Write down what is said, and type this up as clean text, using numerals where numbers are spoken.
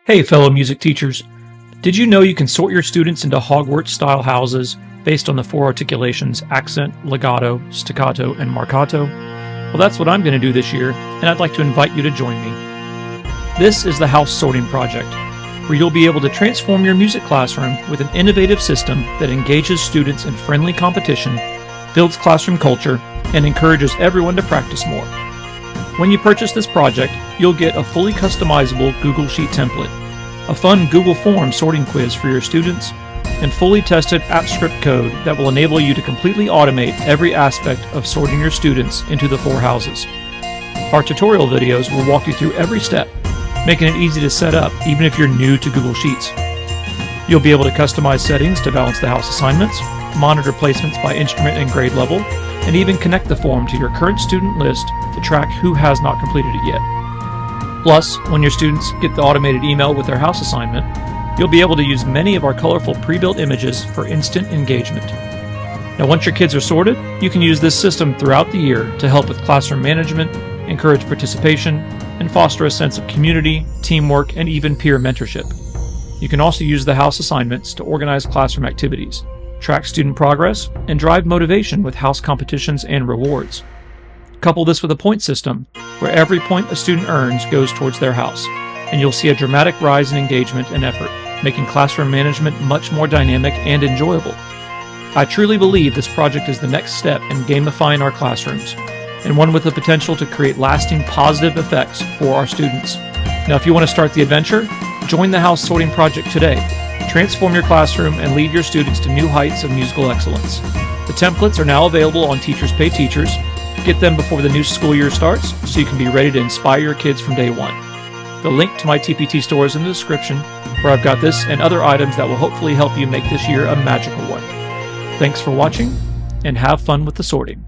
Hey fellow music teachers, did you know you can sort your students into Hogwarts-style houses based on the four articulations accent, legato, staccato, and marcato? Well, that's what I'm going to do this year, and I'd like to invite you to join me. This is the House Sorting Project, where you'll be able to transform your music classroom with an innovative system that engages students in friendly competition, builds classroom culture, and encourages everyone to practice more. When you purchase this project, you'll get a fully customizable Google Sheet template, a fun Google Form sorting quiz for your students, and fully tested AppScript code that will enable you to completely automate every aspect of sorting your students into the four houses. Our tutorial videos will walk you through every step, making it easy to set up even if you're new to Google Sheets. You'll be able to customize settings to balance the house assignments, monitor placements by instrument and grade level, and even connect the form to your current student list to track who has not completed it yet. Plus, when your students get the automated email with their house assignment, you'll be able to use many of our colorful pre-built images for instant engagement. Now, once your kids are sorted, you can use this system throughout the year to help with classroom management, encourage participation, and foster a sense of community, teamwork, and even peer mentorship. You can also use the house assignments to organize classroom activities, track student progress, and drive motivation with house competitions and rewards. Couple this with a point system, where every point a student earns goes towards their house, and you'll see a dramatic rise in engagement and effort, making classroom management much more dynamic and enjoyable. I truly believe this project is the next step in gamifying our classrooms, and one with the potential to create lasting positive effects for our students. Now, if you want to start the adventure, join the House Sorting Project today. Transform your classroom and lead your students to new heights of musical excellence. The templates are now available on Teachers Pay Teachers. Get them before the new school year starts so you can be ready to inspire your kids from day one. The link to my TPT store is in the description, where I've got this and other items that will hopefully help you make this year a magical one. Thanks for watching, and have fun with the sorting.